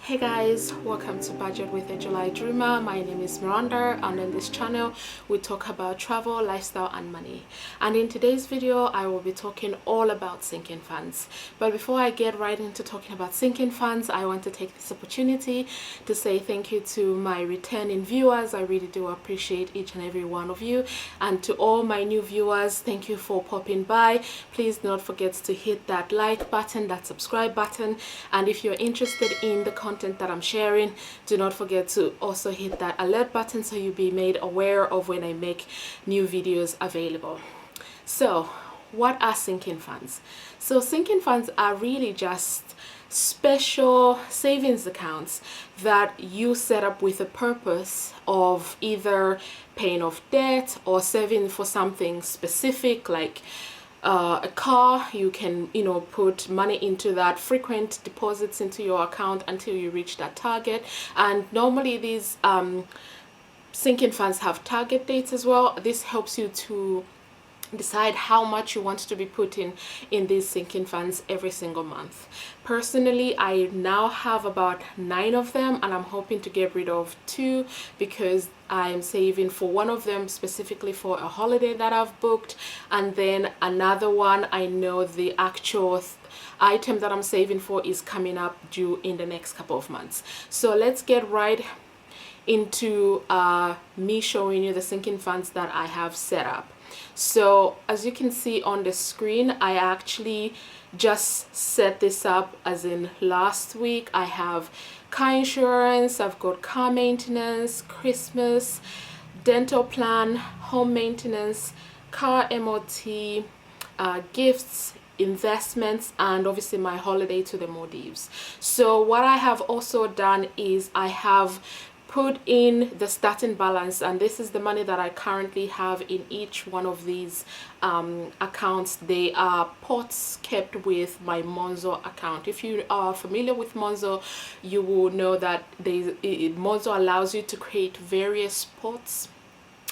Hey guys, welcome to Budget with a July Dreamer. My name is Miranda, and on this channel we talk about travel, lifestyle and money. And in today's video I will be talking all about sinking funds. But before I get right into talking about sinking funds, I want to take this opportunity to say thank you to my returning viewers. I really do appreciate each and every one of you, and to all my new viewers, thank you for popping by. Please do not forget to hit that like button, that subscribe button, and if you're interested in the content that I'm sharing, do not forget to also hit that alert button so you'll be made aware of when I make new videos available. So what are sinking funds? So sinking funds are really just special savings accounts that you set up with the purpose of either paying off debt or saving for something specific, like a car. You can put money into that, frequent deposits into your account until you reach that target. And normally these sinking funds have target dates as well. This helps you to decide how much you want to be putting in these sinking funds every single month. Personally, I now have about 9 of them, and I'm hoping to get rid of 2 because I'm saving for one of them specifically for a holiday that I've booked, and then another one I know the actual item that I'm saving for is coming up due in the next couple of months. So let's get right into me showing you the sinking funds that I have set up. So as you can see on the screen, I actually just set this up as in last week. I have car insurance, I've got car maintenance, Christmas, dental plan, home maintenance, car MOT, gifts, investments, and obviously my holiday to the Maldives. So what I have also done is I have put in the starting balance, and this is the money that I currently have in each one of these accounts. They are pots kept with my Monzo account. If you are familiar with Monzo, you will know that Monzo allows you to create various pots,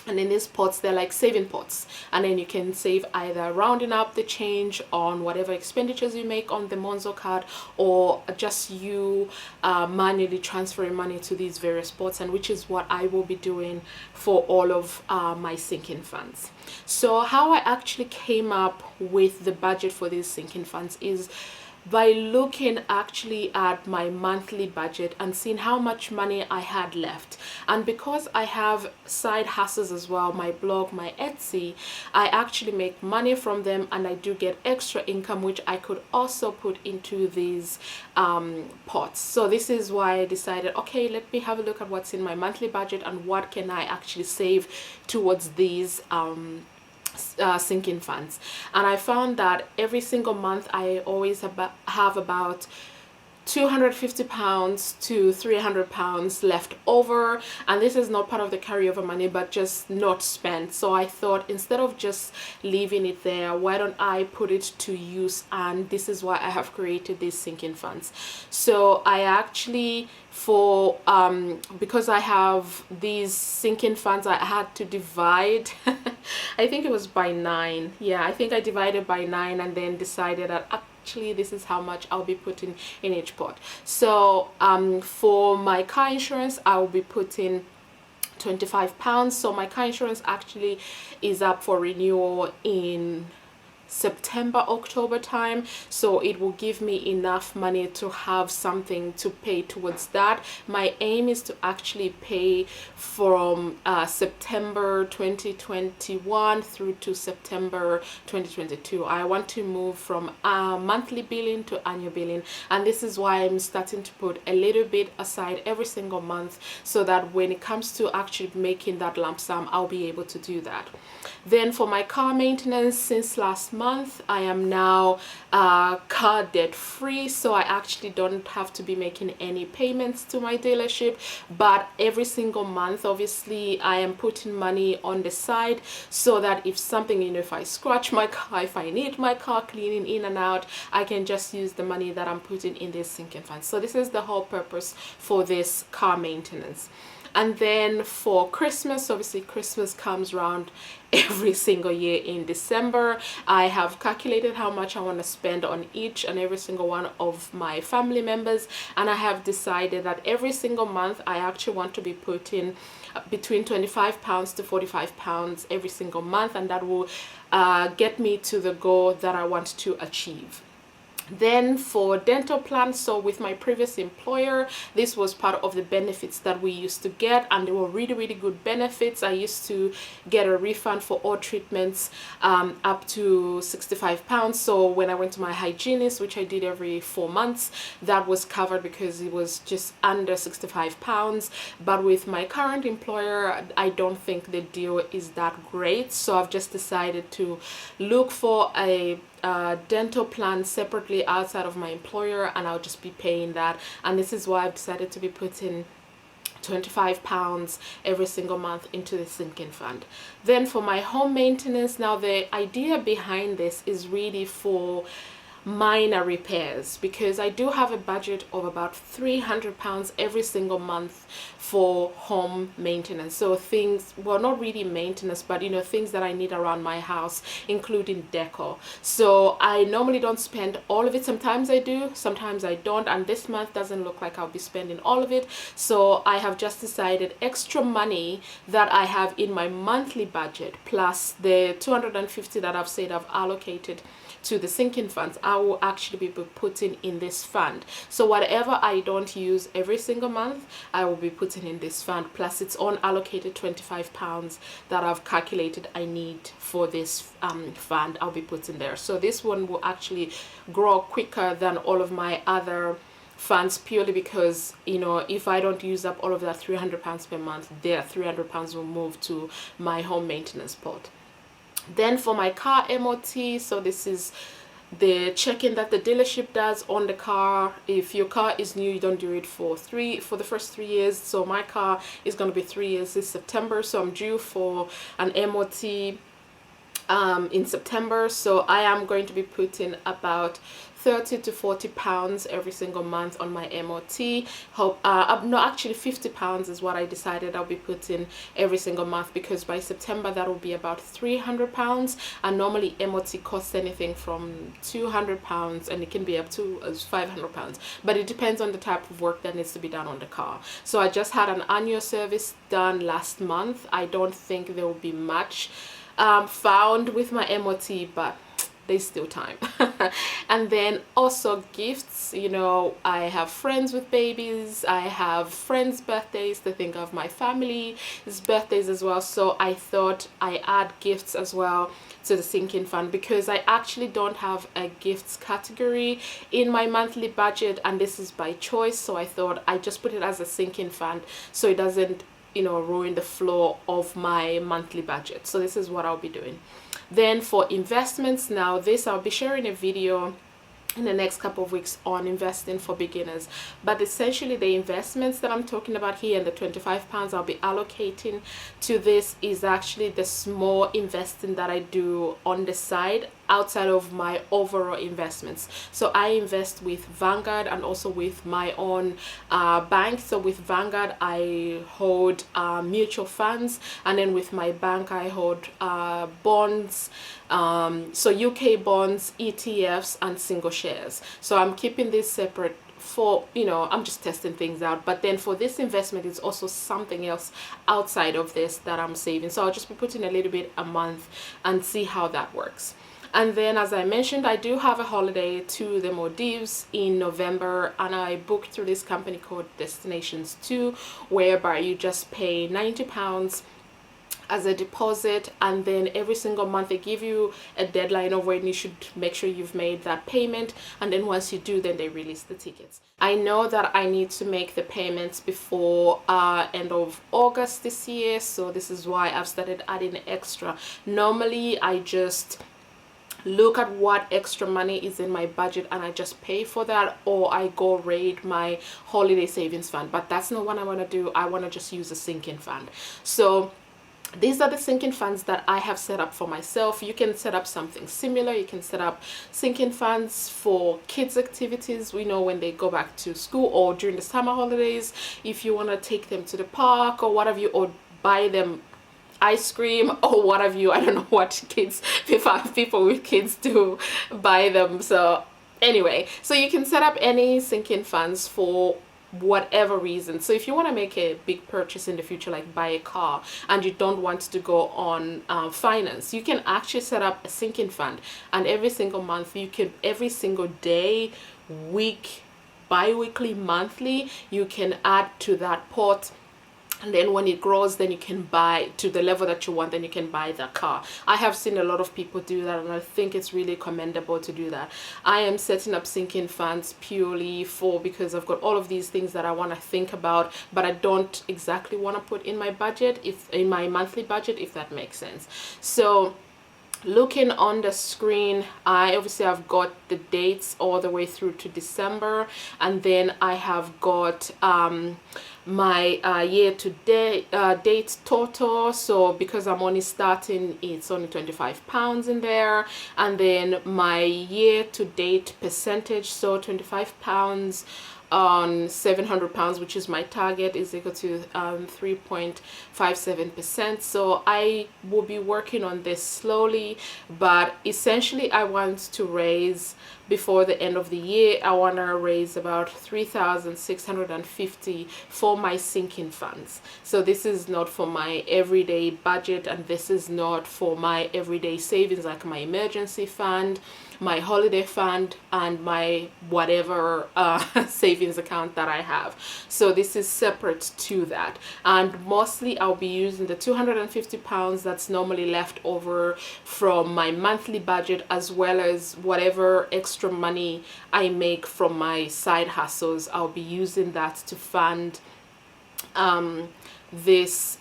and in these pots they're like saving pots, and then you can save either rounding up the change on whatever expenditures you make on the Monzo card, or just you manually transferring money to these various pots, and which is what I will be doing for all of my sinking funds. So how I actually came up with the budget for these sinking funds is by looking actually at my monthly budget and seeing how much money I had left. And because I have side hustles as well, my blog, my Etsy, I actually make money from them, and I do get extra income which I could also put into these pots. So this is why I decided, okay, let me have a look at what's in my monthly budget and what can I actually save towards these sinking funds. And I found that every single month I always have about £250 to £300 left over, and this is not part of the carryover money but just not spent. So I thought, instead of just leaving it there, why don't I put it to use? And this is why I have created these sinking funds. So I actually, for because I have these sinking funds, I had to divide I think it was by 9. Yeah, I think I divided by 9 and then decided that actually this is how much I'll be putting in each pot. So for my car insurance, I will be putting £25. So my car insurance actually is up for renewal in September, October time, so it will give me enough money to have something to pay towards that. My aim is to actually pay from September 2021 through to September 2022. I want to move from monthly billing to annual billing, and this is why I'm starting to put a little bit aside every single month, so that when it comes to actually making that lump sum, I'll be able to do that. Then for my car maintenance, since last month I am now car debt free, so I actually don't have to be making any payments to my dealership. But every single month, obviously, I am putting money on the side so that if something, if I scratch my car, if I need my car cleaning in and out, I can just use the money that I'm putting in this sinking fund. So this is the whole purpose for this car maintenance. And then for Christmas, obviously Christmas comes around every single year in December. I have calculated how much I want to spend on each and every single one of my family members, and I have decided that every single month I actually want to be putting between £25 to £45 every single month, and that will get me to the goal that I want to achieve. Then for dental plans, so with my previous employer, this was part of the benefits that we used to get, and they were really good benefits. I used to get a refund for all treatments up to £65. So when I went to my hygienist, which I did every 4 months, that was covered because it was just under £65. But with my current employer, I don't think the deal is that great, so I've just decided to look for a dental plan separately outside of my employer, and I'll just be paying that. And this is why I've decided to be putting £25 every single month into the sinking fund. Then for my home maintenance, now the idea behind this is really for minor repairs, because I do have a budget of about £300 every single month for home maintenance. So things, well, not really maintenance, but you know, things that I need around my house, including decor. So I normally don't spend all of it. Sometimes I do, sometimes I don't, and this month doesn't look like I'll be spending all of it. So I have just decided extra money that I have in my monthly budget, plus the $250 that I've said I've allocated to the sinking funds, I will actually be putting in this fund. So whatever I don't use every single month, I will be putting in this fund, plus its own allocated £25 that I've calculated I need for this fund, I'll be putting there. So this one will actually grow quicker than all of my other funds, purely because, you know, if I don't use up all of that £300 per month, there £300 will move to my home maintenance pot. Then for my car MOT, so this is the check-in that the dealership does on the car. If your car is new, you don't do it for the first 3 years. So my car is going to be 3 years this September, so I'm due for an MOT in September. So I am going to be putting about £30 to £40 every single month on my MOT. No, actually £50 is what I decided I'll be putting every single month, because by September that will be about £300, and normally MOT costs anything from £200, and it can be up to £500, but it depends on the type of work that needs to be done on the car. So I just had an annual service done last month. I don't think there will be much found with my MOT, but there's still time. And then also gifts, you know, I have friends with babies, I have friends' birthdays to think of, my family's birthdays as well, so I thought I add gifts as well to the sinking fund, because I actually don't have a gifts category in my monthly budget, and this is by choice. So I thought I just put it as a sinking fund so it doesn't, you know, ruin the flow of my monthly budget. So this is what I'll be doing. Then for investments, now this I'll be sharing a video in the next couple of weeks on investing for beginners, but essentially the investments that I'm talking about here and the £25 I'll be allocating to this is actually the small investing that I do on the side outside of my overall investments. So I invest with Vanguard and also with my own bank. So with Vanguard I hold mutual funds, and then with my bank I hold bonds, so UK bonds, ETFs, and single shares. So I'm keeping this separate for, you know, I'm just testing things out. But then for this investment, it's also something else outside of this that I'm saving. So I'll just be putting a little bit a month and see how that works. And then, as I mentioned, I do have a holiday to the Maldives in November, and I booked through this company called Destinations 2, whereby you just pay £90 as a deposit, and then every single month they give you a deadline of when you should make sure you've made that payment, and then once you do, then they release the tickets. I know that I need to make the payments before end of August this year, so this is why I've started adding extra. Normally I just look at what extra money is in my budget and I just pay for that, or I go raid my holiday savings fund, but that's not what I want to do. I want to just use a sinking fund. So these are the sinking funds that I have set up for myself. You can set up something similar. You can set up sinking funds for kids activities, we know, when they go back to school or during the summer holidays, if you want to take them to the park or whatever, you, or buy them ice cream or what have you. I don't know what kids, people with kids do, buy them. So anyway, so you can set up any sinking funds for whatever reason. So if you want to make a big purchase in the future, like buy a car, and you don't want to go on finance, you can actually set up a sinking fund, and every single month you can, every single day, week, bi-weekly, monthly, you can add to that pot. And then when it grows, then you can buy to the level that you want, then you can buy the car. I have seen a lot of people do that, and I think it's really commendable to do that. I am setting up sinking funds purely for, because I've got all of these things that I want to think about, but I don't exactly want to put in my budget, if in my monthly budget, if that makes sense. So looking on the screen, I obviously have got the dates all the way through to December, and then I have got my year to date total. So because I'm only starting, it's only £25 in there, and then my year to date percentage, so £25 on £700, which is my target, is equal to 3.57%. So I will be working on this slowly, but essentially I want to raise, before the end of the year, I want to raise about 3,650 for my sinking funds. So this is not for my everyday budget, and this is not for my everyday savings, like my emergency fund, my holiday fund, and my whatever savings account that I have. So this is separate to that, and mostly I'll be using the £250 that's normally left over from my monthly budget, as well as whatever extra money I make from my side hustles. I'll be using that to fund these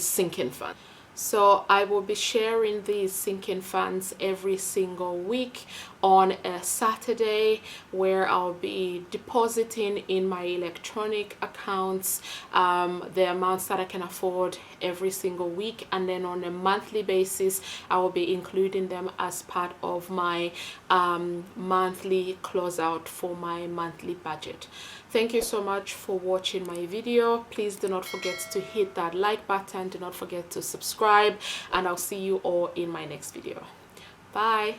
sinking funds. So I will be sharing these sinking funds every single week on a Saturday, where I'll be depositing in my electronic accounts the amounts that I can afford every single week, and then on a monthly basis I will be including them as part of my monthly closeout for my monthly budget. Thank you so much for watching my video. Please do not forget to hit that like button, do not forget to subscribe, and I'll see you all in my next video. Bye.